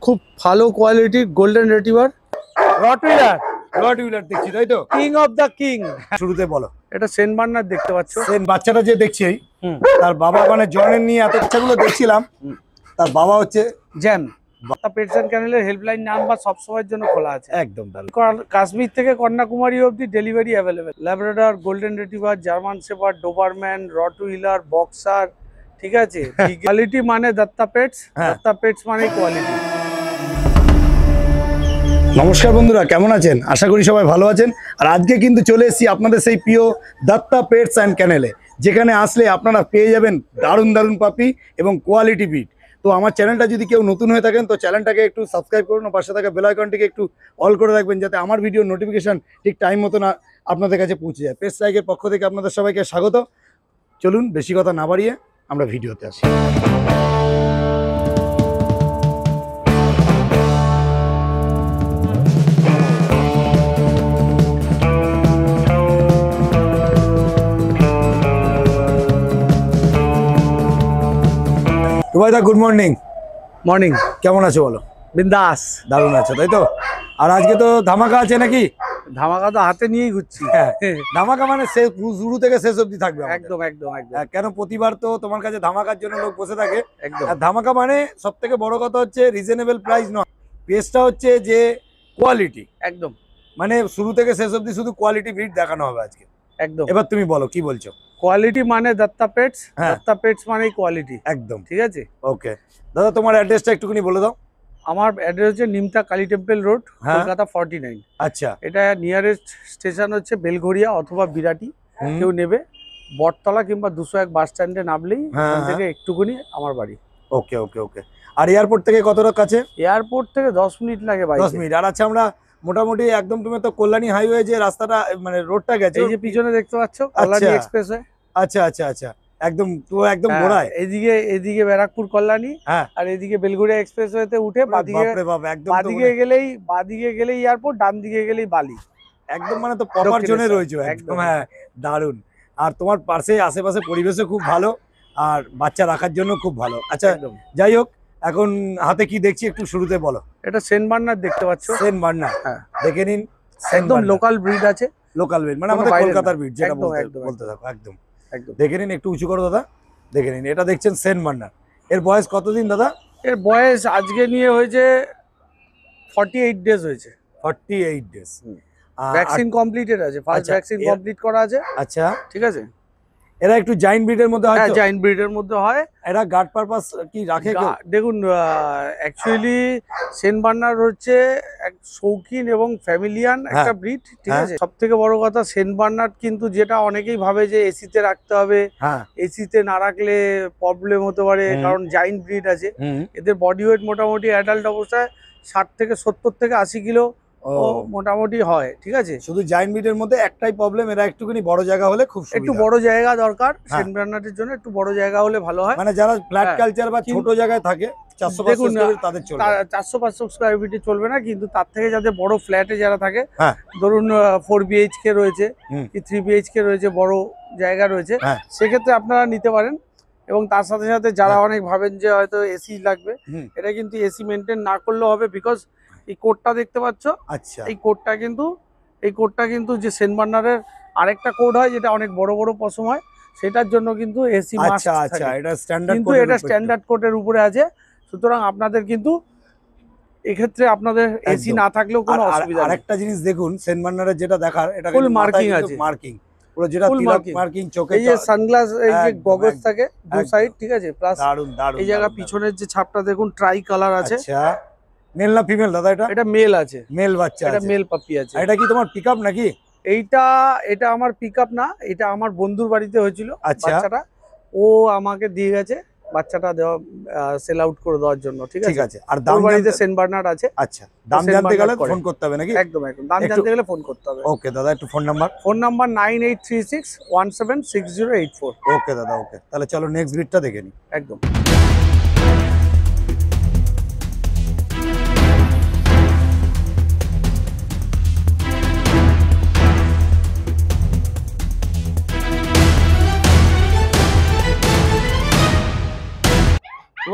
খুব ভালো কোয়ালিটির গোল্ডেন রিট্রিভার রটউইলার দেখছি তাই তো, কিং অফ দ্য কিং। শুরুতে বলো। এটা সেন্ট বার্নার্ড দেখতে পাচ্ছ। সেন বাচ্চাটা যে দেখছি তার বাবা মানে জর্নের নিয়ে এত বাচ্চাগুলো দেখছিলাম, তার বাবা হচ্ছে জ্যাম। পেটস এন্ড ক্যানেলের হেল্পলাইন নাম্বার সব সময়ের জন্য খোলা আছে। একদম দারুণ। কাশ্মীর থেকে কন্যাকুমারী অবধি delivery available. Labrador, golden retriever, German shepherd, Dobermann, Rottweiler, boxer, ঠিক আছে। কোয়ালিটি মানে দত্তা পেটস, দত্তা পেটস মানে কোয়ালিটি। নমস্কার বন্ধুরা, কেমন আছেন? আশা করি সবাই ভালো আছেন। আর আজকে কিন্তু চলে এসেছি আপনাদের সেই প্রিয় দত্তা পেটস অ্যান্ড ক্যানেলে, যেখানে আসলে আপনারা পেয়ে যাবেন দারুণ দারুণ পাপি এবং কোয়ালিটি ব্রিড। তো আমার চ্যানেলটা যদি কেউ নতুন হয়ে থাকেন তো চ্যানেলটাকে একটু সাবস্ক্রাইব করুন, পাশে থাকা বেল আইকনটিকে একটু অল করে রাখবেন, যাতে আমার ভিডিও নোটিফিকেশন ঠিক টাইম মতো না আপনাদের কাছে পৌঁছে যায়। পেটস লাইকের পক্ষ থেকে আপনাদের সবাইকে স্বাগত। চলুন বেশি কথা না বাড়িয়ে আমরা ভিডিওতে আসি। Rubaida, good morning. মর্নিং। কেমন আছো বলো? বিন্দাস। দারুণ আছো তাই তো? আর আজকে তো ধামাকা আছে নাকি? ধামাকা তো হাতে নিয়েই ঘুরছি। ধামাকা মানে শুরু থেকে শেষ অবধি থাকবে। একদম একদম একদম। কেন প্রতিবার তো তোমার কাছে ধামাকার জন্য লোক বসে থাকে। একদম। আর ধামাকা মানে সব থেকে বড় কথা হচ্ছে রিজনেবল প্রাইস নয়, পেজটা হচ্ছে যে কোয়ালিটি। একদম, মানে শুরু থেকে শেষ অবধি শুধু কোয়ালিটি ব্রিড দেখানো হবে আজকে। একদম। এবার তুমি বলো কি বলছো। কোয়ালিটি মানে দত্তা পেটস, দত্তা পেটস মানে কোয়ালিটি। একদম ঠিক আছে। ওকে দাদা, তোমার অ্যাড্রেসটা একটুখানি বলে দাও। আমার অ্যাড্রেস হচ্ছে নিমতা কালী টেম্পল রোড, কলকাতা 49। আচ্ছা, এটা নিয়ারেস্ট স্টেশন হচ্ছে বেলঘরিয়া অথবা বিরাটি। কেউ নেবে বটতলা কিংবা 201 বাস স্ট্যান্ডে নামলেই ওখান থেকে একটুখানি আমার বাড়ি। ওকে ওকে ওকে। আর এয়ারপোর্ট থেকে কতটা কাছে? এয়ারপোর্ট থেকে 10 মিনিট লাগে। 10 মিনিট। আর আচ্ছা, আমরা মোটামুটি একদম, তুমি তো কল্যাণী হাইওয়ে যে রাস্তাটা মানে রোডটা গেছে, এই যে পিছনে দেখতে পাচ্ছ কল্যাণী এক্সপ্রেসওয়ে। আচ্ছা আচ্ছা আচ্ছা, একদম তো একদম গোড়ায়। এদিকে ব্যারাকপুর কল্যাণী, আর এদিকে বেলঘরিয়া এক্সপ্রেসওয়েতে উঠে বাদিকে গেলেই এয়ারপোর্ট, ডান দিকে গেলেই বালি। একদম মানে তো প্রপার জোনে রয়েছে একদম। হ্যাঁ, দারুণ। আর তোমার পাশে আশেপাশে পরিবেশও খুব ভালো, আর বাচ্চা রাখার জন্য খুব ভালো। আচ্ছা যাই হোক, এখন হাতে কি দেখছি একটু শুরুতে বলো। এটা সেন্ট বার্নার্ড দেখতে পাচ্ছ। সেন্ট বার্নার্ড, দেখে নিন। একদম লোকাল ব্রিড আছে। লোকাল ব্রিড মানে আমাদের কলকাতার ব্রিড, যেটা বলতে থাকো। একদম একদম দেখে নিন, একটু উঁচু করো দাদা, দেখে নিন। এটা দেখছেন সেন্ট বার্নার্ড। এর বয়স কতদিন দাদা? এর বয়স আজকে নিয়ে হয়েছে 48 ডেজ হয়েছে। 48 ডেজ। ভ্যাকসিন কমপ্লিটেড আছে, ফার্স্ট ভ্যাকসিন কমপ্লিট করা আছে। আচ্ছা ঠিক আছে। এরা একটু জায়ান্ট ব্রিডের মধ্যে হয়। হ্যাঁ, জায়ান্ট ব্রিডের মধ্যে হয়। এরা গার্ড পারপাস কি রাখে? দেখুন, অ্যাকচুয়ালি সেন্ট বার্নার্ড হচ্ছে এক শৌখিন এবং ফ্যামিলিয়ান একটা ব্রিড। ঠিক আছে। সবথেকে বড় কথা, সেন্ট বার্নার্ড কিন্তু যেটা অনেকেই ভাবে যে এসিতে রাখতে হবে, এসিতে না রাখলে প্রবলেম হতে পারে, কারণ জায়ান্ট ব্রিড আছে। এদের বডি ওয়েট মোটামুটি অ্যাডাল্ট অবস্থায় 60 থেকে 70 থেকে 80 কিলো মোটামুটি হয়। ঠিক আছে। শুধু জায়ান্ট ব্রিডের মধ্যে একটাই প্রবলেম, এরা একটুখানি বড় জায়গা হলে খুব সুবিধা। একটু বড় জায়গা দরকার সেন্ট বার্নার্ডের জন্য, একটু বড় জায়গা হলে ভালো হয়। মানে যারা ফ্ল্যাট কালচার বা ছোট জায়গায় থাকে, 400-500 স্কয়ার ফিটে চলবে না, কিন্তু তার থেকে যাদের বড় ফ্ল্যাটে যারা থাকে, ধরুন 4 BHK রয়েছে কি 3 BHK রয়েছে, বড় জায়গা রয়েছে, সেক্ষেত্রে আপনারা নিতে পারেন। এবং তার সাথে সাথে যারা অনেক ভাবেন যে হয়তো এসি লাগবে, এটা কিন্তু এসি মেনটেন না করলেও হবে, বিকজ এই কোডটা দেখতে পাচ্ছ। আচ্ছা, এই কোডটা কিন্তু যে সেন্ট বার্নার্ডের আরেকটা কোড হয়, যেটা অনেক বড় বড় পশম হয়, সেটার জন্য কিন্তু এসি মাস্ট। আচ্ছা, এটা স্ট্যান্ডার্ড, কিন্তু এটা স্ট্যান্ডার্ড কোডের উপরে আছে। সুতরাং আপনাদের কিন্তু এক্ষেত্রে আপনাদের এসি না থাকলেও কোনো অসুবিধা নেই। আরেকটা জিনিস দেখুন, সেন্ট বার্নার্ডের যেটা দেখার, এটা ফুল মার্কিং আছে। মার্কিং পুরো, যেটা তিলক মার্কিং চোখে, এই যে সানগ্লাস, এই যে গগলস থাকে দু সাইড। ঠিক আছে। প্লাস এই জায়গা পিছনের যে ছাপটা দেখুন, ট্রাই কালার আছে। আচ্ছা, মেল না ফিমেল দাদা? এটা মেল আছে, মেল বাচ্চা, এটা মেল পাপি আছে। এটা কি তোমার পিকআপ নাকি? এটা আমার পিকআপ না, এটা আমার বন্ধুর বাড়িতে হয়েছিল বাচ্চাটা। ও আমাকে দিয়ে গেছে বাচ্চাটা দেওয়া, সেল আউট করে দেওয়ার জন্য। ঠিক আছে। আর দাম বাড়িতে সেন্ট বার্নার্ড আছে। আচ্ছা, দাম জানতে গেলে ফোন করতে হবে নাকি? একদম একদম, দাম জানতে গেলে ফোন করতে হবে। ওকে দাদা, একটু ফোন নাম্বার। 9836176084। ওকে দাদা, ওকে। তাহলে চলো নেক্সট ব্রিডটা দেখে নিই। একদম।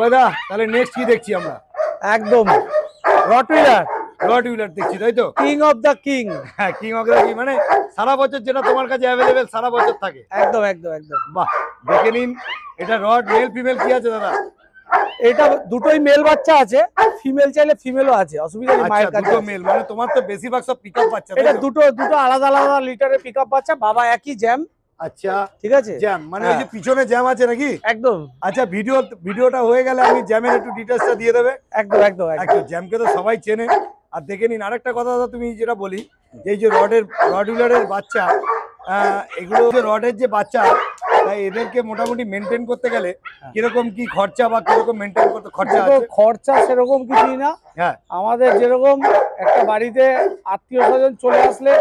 দাদা তাহলে নেক্সট কি দেখছি আমরা? একদম রটউইলার রটউইলার দেখছি তাই তো? King of the king. হ্যাঁ, কিং অফ দ্য কিং, মানে সারা বছর যেটা তোমার কাছে অ্যাভেলেবেল সারা বছর থাকে। একদম একদম একদম। বাহ, দেখে নিন এটা রড মেল ফিমেল কি আছে দাদা? এটা দুটোই মেল বাচ্চা আছে, ফিমেল চাইলে ফিমেলও আছে, অসুবিধা নেই। মায়ের কাছে দুটো মেল, মানে তোমার তো বেশিরভাগ সব পিকআপ বাচ্চা। এটা দুটো আলাদা আলাদা লিটারের পিকআপ বাচ্চা, বাবা একই জ্যাম। আচ্ছা ঠিক আছে, জ্যাম মানে ওই যে পিছনে জ্যাম আছে নাকি? একদম। আচ্ছা, ভিডিওটা হয়ে গেলে আমি জ্যামের একটু ডিটেইলসটা দিয়ে দেবে। একদম একদম একদম, জ্যামকে তো সবাই চেনে। আর দেখে নিন আরেকটা কথা দাদা, তুমি যেটা বলি এই যে রডউইলারের বাচ্চা, এগুলো যে রডের যে বাচ্চা, তাই এদেরকে মোটামুটি মেনটেন করতে গেলে কিরকম কি খরচা বা কিরকম মেনটেন করতে খরচা আছে? খরচা সেরকম কিছুই না। হ্যাঁ, আমাদের যেরকম একটা বাড়িতে আত্মীয় স্বজন চলে আসলে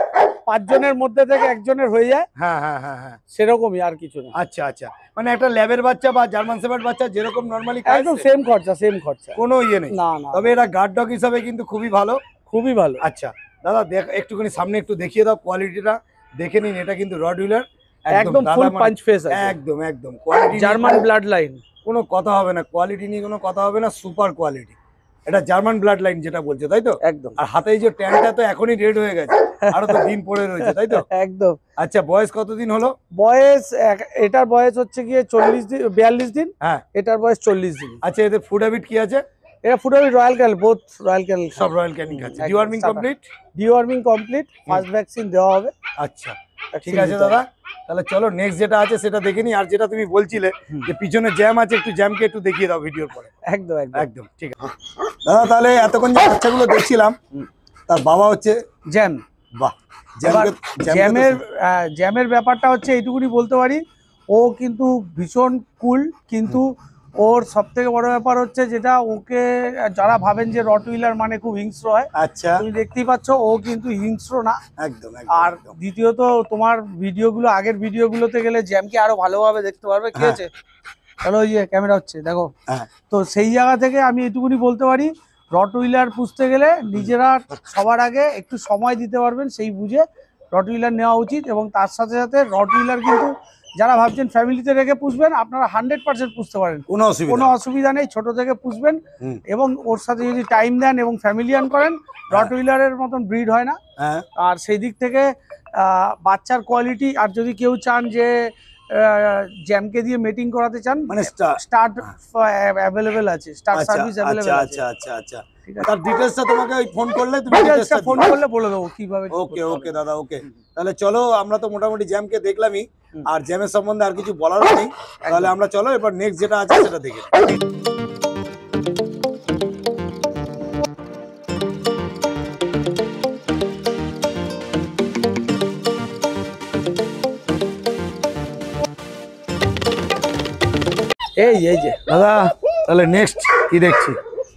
5 জনের মধ্যে থেকে একজনের হয়ে যায়, হ্যাঁ হ্যাঁ হ্যাঁ হ্যাঁ, সেরকমই, আর কিছু না। আচ্ছা আচ্ছা, মানে একটা ল্যাবের বাচ্চা বা জার্মান শেফার্ড বাচ্চা যেরকম নরমালি একদম সেম খরচা, সেম খরচা, কোনো ইয়ে নেই। না না, তবে এটা গার্ড ডগ হিসাবে কিন্তু খুবই ভালো, খুবই ভালো। আচ্ছা দাদা, একটুখানি সামনে একটু দেখিয়ে দাও কোয়ালিটিটা, দেখে নিন। এটা কিন্তু রডউইলার, একদম ফুল পাঞ্চ ফেস আছে, একদম একদম কোয়ালিটি, জার্মান ব্লাড লাইন, কোনো কথা হবে না, কোয়ালিটি নিয়ে কোনো কথা হবে না, সুপার কোয়ালিটি। এটা জার্মান ব্লাড লাইন যেটা বলছে তাই তো? একদম। আর হাতে যে ট্যানটা তো এখনই রেড হয়ে গেছে, আরো তো দিন পড়ে রয়েছে তাই তো? একদম। আচ্ছা, বয়স কতদিন হলো? বয়স এটার বয়স হচ্ছে গিয়ে 40 দিন, 42 দিন। হ্যাঁ, এটার বয়স 40 দিন। আচ্ছা, এদের ফুড হ্যাবিট কি আছে? এটা ফুডাবি রয়্যাল ক্যাল, বোথ রয়্যাল ক্যাল, সব রয়্যাল ক্যানিং আছে। একদম, deworming starter। Complete? Deworming complete, first vaccine দেওয়া হবে। আচ্ছা ঠিক আছে দাদা, তাহলে চলো নেক্সট যেটা আছে সেটা দেখে নি। আর যেটা তুমি বলছিলে যে পিছনে জ্যাম আছে, একটু জ্যামকে একটু দেখিয়ে দাও ভিডিওর পরে। একদম একদম একদম ঠিক আছে দাদা, তাহলে এতক্ষণ যে বাচ্চাগুলো দেখছিলাম তার বাবা হচ্ছে জ্যাম। বাহ, জ্যামের ব্যাপারটা হচ্ছে এইটুকুনি বলতে পারি, ও কিন্তু ভীষণ কুল, কিন্তু ওর সব থেকে বড় ব্যাপার হচ্ছে যেটা, ওকে যারা ভাবেন যে রটউইলার মানে খুব হিংস্র হয়, আচ্ছা তুমি দেখতেই পাচ্ছ ও কিন্তু হিংস্র না। একদম। আর দ্বিতীয়ত তোমার ভিডিওগুলো, আগের ভিডিওগুলোতে গেলে জ্যামকে আরো ভালোভাবে দেখতে পারবে। কি আছে, তাহলে ওই যে ক্যামেরা হচ্ছে দেখো, তো সেই জায়গা থেকে আমি এটুকুনি বলতে পারি, রটউইলার পুষতে গেলে নিজেরা সবার আগে একটু সময় দিতে পারবেন, সেই বুঝে রটউইলার নেওয়া উচিত। এবং তার সাথে সাথে রটউইলার কিন্তু যারা ভাবছেন ফ্যামিলিতে রেখে পুষবেন, আপনারা 100% পুষতে পারেন, কোনো অসুবিধা নেই। ছোট থেকে পুষবেন এবং ওর সাথে যদি টাইম দেন এবং ফ্যামিলিয়ান করেন, রটউইলারের মতন ব্রিড হয় না। আর সেই দিক থেকে বাচ্চার কোয়ালিটি, আর যদি কেউ চান যে জ্যামকে দিয়ে মিটিং করাতে চান, মানে স্টার্ট অ্যাভেলেবেল আছে, স্টার্ট সার্ভিস অ্যাভেলেবেল আছে। আচ্ছা আচ্ছা আচ্ছা, তার ডিটেইলসটা তোমাকে ওই ফোন করলে তুমি ডিটেইলসটা ফোন করলে বলে দেবো কিভাবে। ওকে ওকে দাদা, ওকে। তাহলে চলো, আমরা তো মোটামুটি জ্যামকে দেখলামই, আর জ্যামের সম্বন্ধে আর কিছু বলারও নেই। তাহলে আমরা চলো এবার নেক্সট যেটা আছে সেটা দেখে। এই যে দাদা, তাহলে নেক্সট কি দেখছি?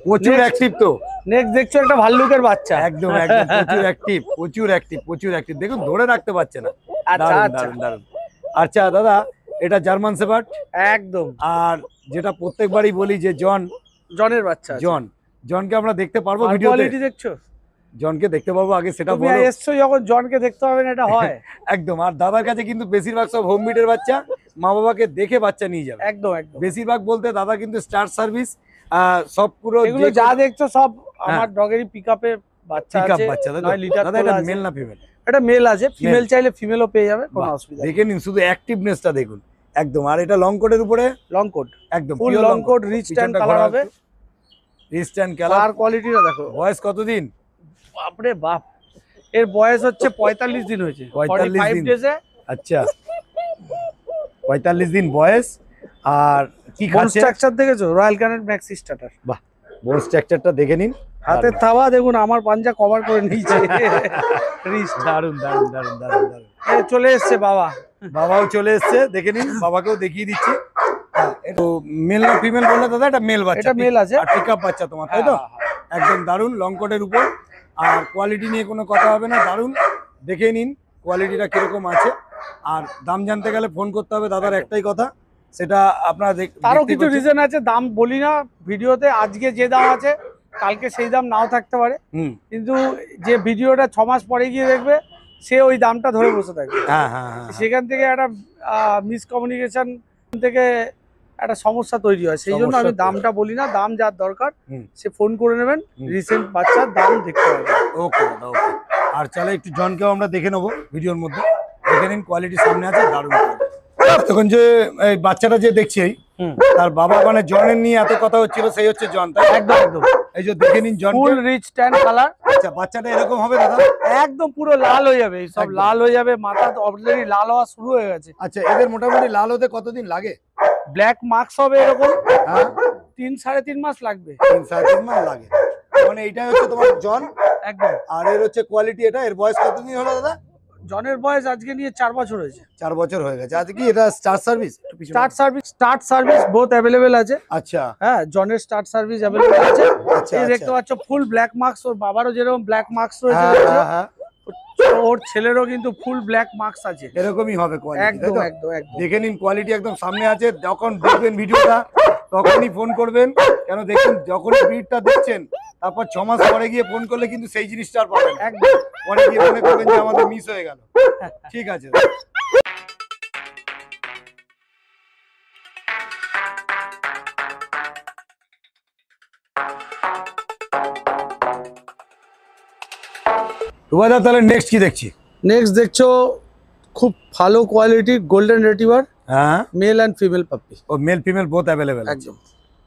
প্রচুর অ্যাক্টিভ তো। নেক্সট দেখছো একটা ভাল্লুকের বাচ্চা। একদম একদম, প্রচুর অ্যাক্টিভ, প্রচুর অ্যাক্টিভ, প্রচুর অ্যাক্টিভ। দেখুন ধরে রাখতে পারছে না। আচ্ছা দারুণ আচ্ছা দারুণ দারুণ। আচ্ছা দাদা, এটা জার্মান শেফার্ড একদম। আর যেটা প্রত্যেকবারই বলি যে জনের বাচ্চা, জনকে আমরা দেখতে পারবো ভিডিওতে? কোয়ালিটি দেখছো? জনকে দেখতে পারবো, আগে সেটা তুমি বলো। এসছো যখন, জনকে দেখতে হবে না, এটা হয়? একদম। আর দাদার কাছে কিন্তু বেশিরভাগ সব হোম বিটের বাচ্চা, মা বাবাকে দেখে বাচ্চা নিয়ে যাবে। একদম একদম। বেশিরভাগ বলতে দাদা কিন্তু স্টার সার্ভিস, সব পুরো এগুলো যা দেখছো সব আমার ডগেরই পিকআপে বাচ্চা আছে। বাচ্চা নয় লিটার দাদা, এটা মেল না ফিমেল? এটা মেল আছে, ফিমেল চাইলে ফিমেলও পেয়ে যাবে, কোনো অসুবিধা নেই। দেখে নিন শুধু অ্যাক্টিভনেসটা দেখুন একদম। আর এটা লং কোটের উপরে, লং কোট, একদম full long coat, rich tan colour হবে, রিচ ট্যান কালার। আর কোয়ালিটিটা দেখো। বয়স কতদিন? বাপরে বাপ, এর বয়স হচ্ছে 45 দিন হয়েছে, 45 দিন। ডেজে। আচ্ছা, 45 দিন বয়স। আর কি খাচ্ছে? স্ট্রাকচার দেখেছো? Royal Canning maxi starter. বাহ, বোন স্ট্রাকচারটা দেখে নিন। হাতের থাবা দেখুন, আমার পাঞ্জা কভার করে নিয়েছে। রিচ দারুন দারুন দারুন দারুন দারুন। চলে এসছে বাবা, বাবাও চলে এসছে, দেখে নিন। বাবাকেও দেখিয়ে দিচ্ছি। একটু মেল না ফিমেল বললে দাদা? এটা মেল বাচ্চা, এটা মেল আছে, আর পিকআপ বাচ্চা তোমার, তাই তো? একদম দারুন, লং কোটের উপর। আর কোয়ালিটি নিয়ে কোনো কথা হবে না, দারুন। দেখে নিন কোয়ালিটিটা কিরকম আছে। আর দাম জানতে গেলে ফোন করতে হবে দাদার, একটাই কথা, সেটা আপনারা তারও কিছু রিজন আছে, দাম বলি না ভিডিওতে। আজকে যে দাম আছে কালকে সেই দাম নাও থাকতে পারে, কিন্তু যে ভিডিওটা 6 মাস পরে গিয়ে দেখবে সে ওই দামটা ধরে বসে থাকবে। হ্যাঁ হ্যাঁ হ্যাঁ, সেখান থেকে একটা মিসকমিউনিকেশন থেকে একটা সমস্যা তৈরি হয়, সেই জন্য আমি দামটা বলি না। দাম যার দরকার সে ফোন করে নেবেন, রিসেন্ট বাচ্চার দাম দেখতে পাবেন। ওকে দাদা, ওকে। আর চলে একটু জনকেও আমরা দেখে নেবো ভিডিওর মধ্যে, দেখে নিন কোয়ালিটি সামনে আছে, দারুণ। তখন যে এই বাচ্চাটা যে দেখছি তার বাবা মানে জনের নিয়ে এত কথা হচ্ছিল, সেই হচ্ছে জন, তাই? একদম একদম। এই যে দেখে নিন জন, ফুল রিচ ট্যান কালার। আচ্ছা, বাচ্চাটা এরকম হবে দাদা? একদম পুরো লাল হয়ে যাবে, সব লাল হয়ে যাবে, মাথা তো অলরেডি লাল হওয়া শুরু হয়ে গেছে। আচ্ছা, এদের মোটামুটি লাল হতে কতদিন লাগে? ব্ল্যাক মার্কস হবে এরকম 3-3.5 মাস লাগবে। 3-3.5 মাস লাগে, মানে এইটাই হচ্ছে তোমার জন। একদম। আর এর হচ্ছে কোয়ালিটি এটা। এর বয়স কতদিন হলো দাদা? জনের বয়স আজকে নিয়ে 4 বছর হয়েছে। 4 বছর হয়ে গেছে। আজকে কি এটা start service? Start service both available আছে। আচ্ছা, হ্যাঁ, জনের স্টার্ট সার্ভিস অ্যাভেলেবেল আছে। আচ্ছা, এই দেখতে পাচ্ছ ফুল ব্ল্যাক মার্কস, ওর বাবারও যেরকম ব্ল্যাক মার্কস রয়েছে, হ্যাঁ, ওর ছেলেরও কিন্তু ফুল ব্ল্যাক মার্কস আছে। এরকমই হবে কোয়ালিটি। একদম একদম একদম। দেখে নিন, কোয়ালিটি একদম সামনে আছে। যখন দেখবেন ভিডিওটা তখনই ফোন করবেন, কেন দেখুন যখনই ভিডিওটা দেখছেন তারপর 6 মাস পরে গিয়ে ফোন করলে কিন্তু সেই জিনিসটা আর পাবেন না। একদম। পরে গিয়ে মনে করবেন যে আমাদের মিস হয়ে গেল। ঠিক আছে। রুবাদা, তাহলে নেক্সট কি দেখছি? নেক্সট দেখছো খুব ভালো কোয়ালিটির গোল্ডেন রিট্রিভার, হ্যাঁ, মেল অ্যান্ড ফিমেল পাপি। ও মেল ফিমেল বোথ অ্যাভেলেবেল? একদম।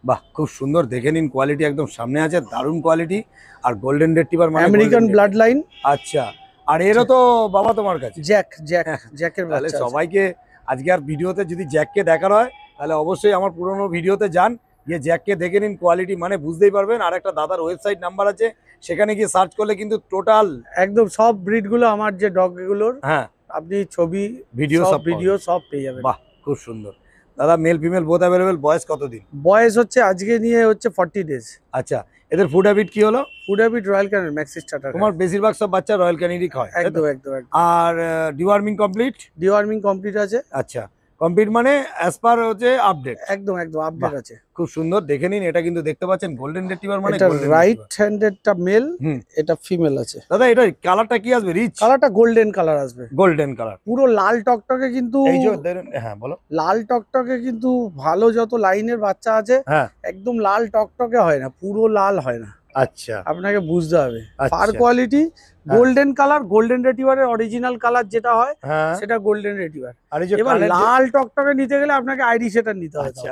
বাহ, খুব সুন্দর। দেখে নিন, কোয়ালিটি একদম সামনে আছে, দারুণ কোয়ালিটি। আর গোল্ডেন রিট্রিভার মানে আমেরিকান ব্লাড লাইন। আচ্ছা, আর এরও তো বাবা তোমার কাছে? জ্যাকের তাহলে বাচ্চা। সবাইকে আজকে আর ভিডিওতে যদি জ্যাককে দেখার হয় তাহলে অবশ্যই আমার পুরোনো ভিডিওতে যান, গিয়ে জ্যাককে দেখে নিন, কোয়ালিটি মানে বুঝতেই পারবেন। আর একটা দাদার ওয়েবসাইট নাম্বার আছে, সেখানে গিয়ে সার্চ করলে কিন্তু টোটাল একদম সব ব্রিড গুলো আমার যে ডগ গুলোর, হ্যাঁ, আপনি ছবি ভিডিও সব পেয়ে যাবেন। বাহ, খুব সুন্দর দাদা। Male female both available. বয়স কতদিন? বয়স হচ্ছে আজকে নিয়ে হচ্ছে 40 ডেজ। আচ্ছা, এদের ফুড হ্যাবিট কি হলো? Food habit royal Canin maxi starter. তোমার বেশিরভাগ সব বাচ্চা রয়্যাল ক্যানিনই খায়? একদম একদম একদম। আর ডিওয়ার্মিং কমপ্লিট? ডিওয়ার্মিং কমপ্লিট আছে। আচ্ছা, কমপ্লিট মানে অ্যাজ পার হচ্ছে আপডেট? একদম একদম আপডেট আছে। খুব সুন্দর। দেখে নিন, এটা কিন্তু দেখতে পাচ্ছেন গোল্ডেন রিট্রিভার মানে এটা রাইট হ্যান্ডেডটা মেল, এটা ফিমেল আছে। দাদা এটা কালারটা কি আসবে? রিচ কালারটা গোল্ডেন কালার আসবে। গোল্ডেন কালার, পুরো লাল টকটকে, কিন্তু এই যে হ্যাঁ বলো, লাল টকটকে কিন্তু ভালো যত লাইনের বাচ্চা আছে হ্যাঁ একদম লাল টকটকে হয় না, পুরো লাল হয় না। আচ্ছা, আপনাকে বুঝতে হবে। আচ্ছা। Fur quality golden colour, golden রিট্রিভারের অরিজিনাল কালার যেটা হয় হ্যাঁ সেটা গোল্ডেন রিট্রিভার। আর এই যে এবার লাল টকটকে নিতে গেলে আপনাকে আইডি সেটা নিতে হবে। আচ্ছা,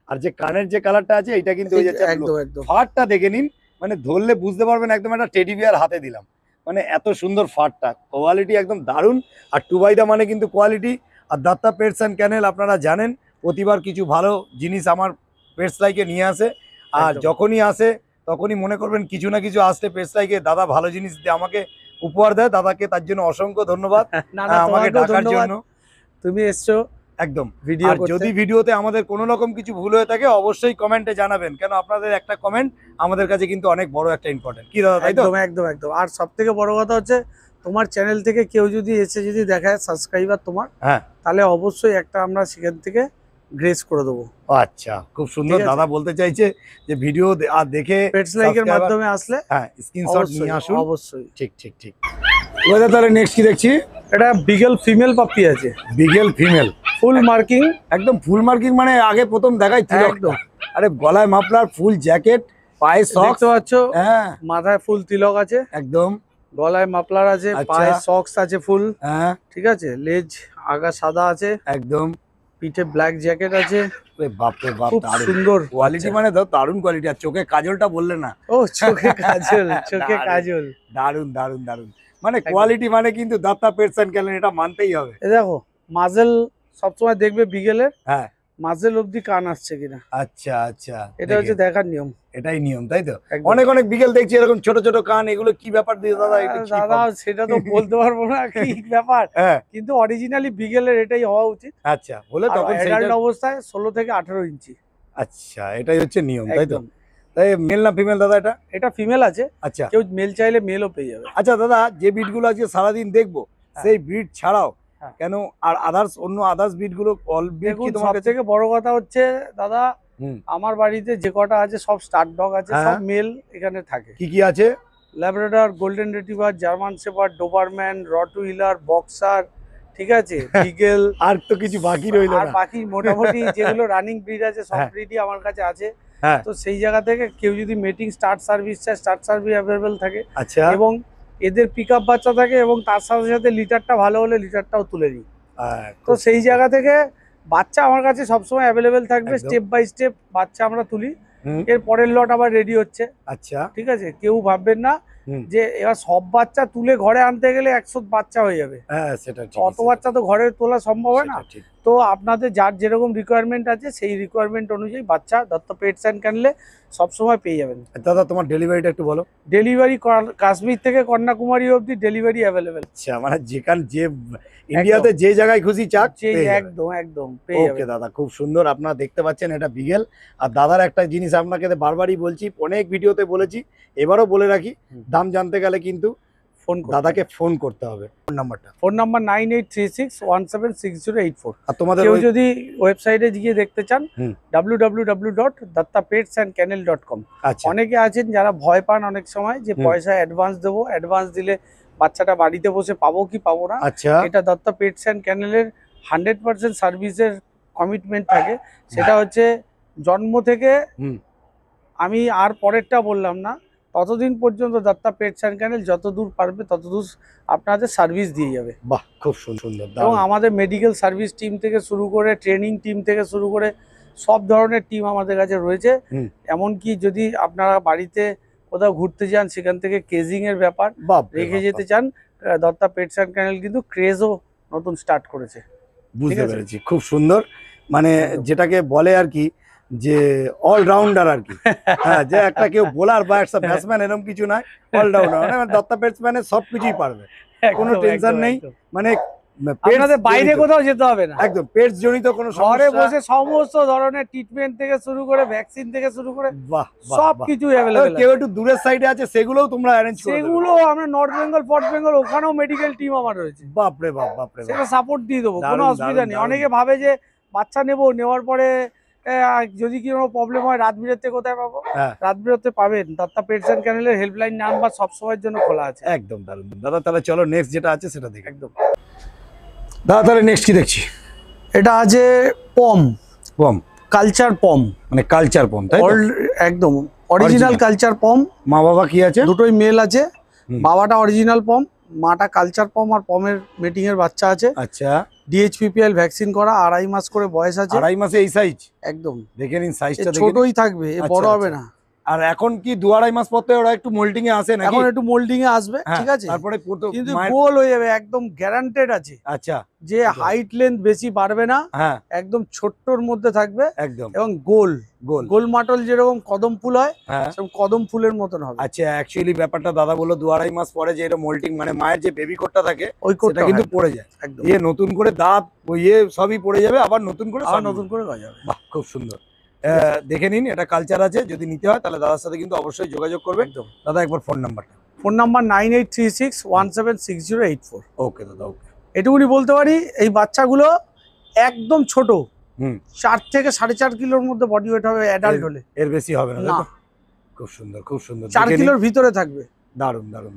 আর যে কানের যে কালারটা আছে এটা কিন্তু ওই যে একদম একদম। ফারটা দেখে নিন, মানে ধরলে বুঝতে পারবেন একদম একটা টেডি বিয়ার হাতে দিলাম, মানে এত সুন্দর ফারটা। কোয়ালিটি একদম দারুণ। আর টুবাইদা মানে কিন্তু কোয়ালিটি। আর দত্তা পেটস অ্যান্ড ক্যানেল আপনারা জানেন প্রতিবার কিছু ভালো জিনিস আমার পেটস লাইকে নিয়ে আসে। আর যখনই আসে তখনই মনে করবেন কিছু না কিছু আসলে পেটস লাইকে দাদা ভালো জিনিস দিয়ে আমাকে উপহার দেয়। দাদাকে তার জন্য অসংখ্য ধন্যবাদ আমাকে ডাকার জন্য। তুমি এসছো একদম। আর যদি ভিডিওতে আমাদের কোনো রকম কিছু ভুল হয়ে থাকে অবশ্যই কমেন্টে জানাবেন, কেন আপনাদের একটা কমেন্ট আমাদের কাছে কিন্তু অনেক বড় একটা ইম্পর্টেন্ট। কি দাদা, তাই তো? একদম একদম একদম। আর সবথেকে বড় কথা হচ্ছে তোমার চ্যানেল থেকে কেউ যদি এসে যদি দেখায় সাবস্ক্রাইবার তোমার, হ্যাঁ, তাহলে অবশ্যই একটা আমরা সেখান থেকে গ্রেস করে দেবো। আচ্ছা, খুব সুন্দর। দাদা বলতে চাইছে যে ভিডিও আর দেখে পেটস লাইকের মাধ্যমে আসলে হ্যাঁ স্ক্রিনশট নিয়ে আসুন। অবশ্যই। ঠিক ঠিক ঠিক। ওইটা তাহলে নেক্সট কি দেখছি? এটা বিগেল ফিমেল পাপ্পি আছে। বিগেল ফিমেল, ফুল মার্কিং, একদম ফুল মার্কিং, মানে আগে প্রথম দেখাই একদম। আরে গলায় মাফলার, ফুল জ্যাকেট, পায়ে সক্স দেখতে পাচ্ছ, হ্যাঁ মাথায় ফুল তিলক আছে, একদম, গলায় মাফলার আছে, পায়ে সক্স আছে ফুল, হ্যাঁ ঠিক আছে, লেজ আগা সাদা আছে একদম, পিঠে ব্ল্যাক জ্যাকেট আছে। বাপ রে বাপ, খুব সুন্দর কোয়ালিটি, মানে দারুণ কোয়ালিটি। আর চোখে কাজলটা বললে না? ও চোখে কাজল, চোখে কাজল, দারুণ দারুণ দারুণ। মানে কোয়ালিটি মানে কিন্তু দত্তা পেটস অ্যান্ড ক্যানেল, এটা মানতেই হবে। এ দেখো মাজেল সবসময় দেখবে বিগেলের, হ্যাঁ মাজেল অব্দি কান আসছে কিনা। আচ্ছা আচ্ছা, এটা হচ্ছে দেখার নিয়ম। এটাই নিয়ম, তাই তো? অনেক অনেক বিগেল দেখছি এরকম ছোট ছোট কান, এগুলো কি ব্যাপার দিয়ে দাদা? দাদা সেটা তো বলতে পারবো না কি ব্যাপার, কিন্তু অরিজিনালি বিগেলের এটাই হওয়া উচিত। আচ্ছা, বলে তখন অ্যাডাল্ট অবস্থায় 16 থেকে 18 ইঞ্চি। আচ্ছা, এটাই হচ্ছে নিয়ম, তাই তো? তাই মেল না ফিমেল দাদা? এটা ফিমেল আছে। আচ্ছা, কেউ মেল চাইলে মেলও পেয়ে যাবে। আচ্ছা দাদা, যে ব্রিডগুলো আজকে সারাদিন দেখবো সেই ব্রিড ছাড়াও কেন আর অন্য আদার্স ব্রিড গুলো অল ব্রিড কি তোমার কাছে? থেকে বড় কথা হচ্ছে দাদা, আমার বাড়িতে যে কটা আছে সব স্টার ডগ আছে, সব মেল এখানে থাকে। কি কি আছে? Labrador, golden retriever, German shepherd, Dobermann, Rottweiler, boxer, ঠিক আছে, বিগেল, আর তো কিছু বাকি রইলো আর না। বাকি মোটামুটি যেগুলো রানিং ব্রিড আছে সব ব্রিডই আমার কাছে আছে। হ্যাঁ, তো সেই জায়গা থেকে কেউ যদি মেটিং স্টার্ট সার্ভিস চায়, স্টার্ট সার্ভিস অ্যাভেলেবেল থাকে। আচ্ছা, এবং এদের পিক আপ বাচ্চা থাকে, এবং তার সাথে সাথে লিটারটা ভালো হলে লিটারটাও তুলে নিই। তো সেই জায়গা থেকে বাচ্চা আমার কাছে সবসময় অ্যাভেলেবেল থাকবে। একদম। স্টেপ বাই স্টেপ বাচ্চা আমরা তুলি। হুম, এর পরের লট আবার রেডি হচ্ছে। আচ্ছা, ঠিক আছে, কেউ ভাববেন না হুম, যে এবার সব বাচ্চা তুলে ঘরে আনতে গেলে 100 বাচ্চা হয়ে যাবে। হ্যাঁ সেটা ঠিক, অত বাচ্চা তো ঘরে তোলা সম্ভব হয় না। সেটা ঠিক। তো আপনাদের যার যেরকম রিকোয়ারমেন্ট আছে সেই রিকোয়ারমেন্ট অনুযায়ী বাচ্চা দত্ত পেটস অ্যান্ড ক্যানেলে সবসময় পেয়ে যাবেন। দাদা তোমার ডেলিভারিটা একটু বলো। ডেলিভারি কাশ্মীর থেকে কন্যাকুমারী অবধি ডেলিভারি অ্যাভেলেবেল। আচ্ছা, মানে যে ইন্ডিয়াতে যে জায়গায় খুশি চাক একদম একদম পেয়ে ওকে যাবেন। দাদা, খুব সুন্দর। আপনারা দেখতে পাচ্ছেন এটা বিগেল। আর দাদার একটা জিনিস আপনাকে বারবারই বলছি, অনেক ভিডিওতে বলেছি, এবারও বলে রাখি, দাম জানতে গেলে কিন্তু ফোন দাদাকে ফোন করতে হবে। ফোন নাম্বারটা? Phone number 9836176084। আর তোমাদের কেউ যদি ওয়েবসাইটে গিয়ে দেখতে চান হুম। www.dattapetsandkennel.com। আচ্ছা, অনেকে আছেন যারা ভয় পান অনেক সময় যে পয়সা অ্যাডভান্স দেবো, অ্যাডভান্স দিলে বাচ্চাটা বাড়িতে বসে পাবো কি পাবো না। আচ্ছা, এটা দত্ত পেটস অ্যান্ড ক্যানেলের 100% সার্ভিসের কমিটমেন্ট থাকে। সেটা হচ্ছে জন্ম থেকে, হুম, আমি আর পরেরটা বললাম না, ততদিন পর্যন্ত দত্তা পেটস অ্যান্ড ক্যানেল যত দূর পারবে ততদূর আপনাদের সার্ভিস দিয়ে যাবে। বাহ, খুব সুন্দর। এবং আমাদের মেডিকেল সার্ভিস টিম থেকে শুরু করে ট্রেনিং টিম থেকে শুরু করে সব ধরনের টিম আমাদের কাছে রয়েছে। হুম। এমনকি যদি আপনারা বাড়িতে কোথাও ঘুরতে যান, সেখান থেকে কেজিং এর ব্যাপার রেখে যেতে চান, দত্তা পেটস অ্যান্ড ক্যানেল কিন্তু ক্রেজও নতুন স্টার্ট করেছে। বুঝতে পেরেছি, খুব সুন্দর। মানে যেটাকে বলে আর কি যে অলরাউন্ডার আর কি। হ্যাঁ, যে একটা কেউ বোলার বা একটা ব্যাটসম্যান এরকম কিছু নয়, অলরাউন্ডার। মানে দত্তা ব্যাটসম্যানে সব কিছুই পারবে, কোনো টেনশন নেই। মানে আপনাদের বাইরে কোথাও যেতে হবে না, একদম পেটস জনিত কোনো ঘরে সমস্যা, বসে সমস্ত ধরনের ট্রিটমেন্ট থেকে শুরু করে ভ্যাকসিন থেকে শুরু করে বাহ, সব কিছু অ্যাভেলেবল। কেউ একটু দূরের সাইডে আছে সেগুলোও তোমরা অ্যারেঞ্জ করে দেবে? সেগুলো আমরা নর্থ বেঙ্গল, ফর্থ বেঙ্গল, ওখানেও মেডিকেল টিম আমার রয়েছে। বাপরে বাপ, বাপরে বাপ, সেটা সাপোর্ট দিয়ে দেবো, কোনো দারুণ, অসুবিধা দারুণ, নেই। দারুণ। অনেকে ভাবে যে বাচ্চা নেবো, নেওয়ার পরে যদি কি কোনো প্রবলেম হয় রাত বিরেতে কোথায় পাবো, হ্যাঁ, রাত বিরেতে পাবেন। দত্তা পেটস অ্যান্ড ক্যানেলের হেল্পলাইন নাম্বার সবসময়ের জন্য খোলা আছে। একদম দারুণ। দাদা তাহলে চলো নেক্সট যেটা আছে সেটা দেখি। একদম। দাদা তাহলে নেক্সট কি দেখছি? এটা আছে পম, পম, কালচার পম, মানে কালচার পম, তাই তো? একদম অরিজিনাল কালচার পম। মা বাবা কি আছে? দুটোই মেল আছে। হুম। বাবাটা অরিজিনাল পম, মাটা কালচার পম, আর পমের মিটিং এর বাচ্চা আছে। আচ্ছা, DHPPL ভ্যাকসিন করা, 2.5 মাস করে বয়স আছে। 2.5 মাসে এই সাইজ? একদম দেখে নিন সাইজটা, দেখে নিন। ছোটই থাকবে, বড় হবে না। আর এখন কি 2-2.5 মাস পর থেকে ওরা একটু মোল্ডিং এ আসে নাকি? এখন একটু মোল্ডিং এ আসবে, হ্যাঁ, ঠিক আছে, তারপরে কিন্তু গোল হয়ে যাবে, একদম গ্যারান্টেড আছে। আচ্ছা, যে হাইট লেন্থ বেশি বাড়বে না, হ্যাঁ, একদম ছোট্টর মধ্যে থাকবে, একদম এবং গোল গোল। গোল মাটল যেরকম কদম ফুল হয়, হ্যাঁ, সেরকম কদম ফুলের মতন হবে। আচ্ছা, অ্যাকচুয়ালি ব্যাপারটা দাদা বললো 2-2.5 মাস পরে যে এটা মোল্টিং, মানে মায়ের যে বেবি কোটটা থাকে ওই সেটা কোটটা কিন্তু পড়ে যায়, একদম নতুন করে দাঁত সবই পড়ে যাবে, আবার নতুন করে আবার সবই নতুন করে গজাবে। বাহ, খুব সুন্দর। দেখে নিন, এটা কালচার আছে, যদি নিতে হয় তাহলে দাদার সাথে কিন্তু অবশ্যই যোগাযোগ করবেন। একদম। দাদা একবার ফোন নাম্বারটা? Phone number 9836176084। ওকে দাদা, ওকে। এটুকুনি বলতে পারি, এই বাচ্চাগুলো একদম ছোট, হুম, 4 থেকে 4.5 কিলোর মধ্যে বডি ওয়েট হবে অ্যাডাল্ট হলে। এর বেশি হবে না, না, তাই তো? খুব সুন্দর, খুব সুন্দর। 4 দেখে নিন। কিলোর ভিতরে থাকবে। দারুণ দারুণ।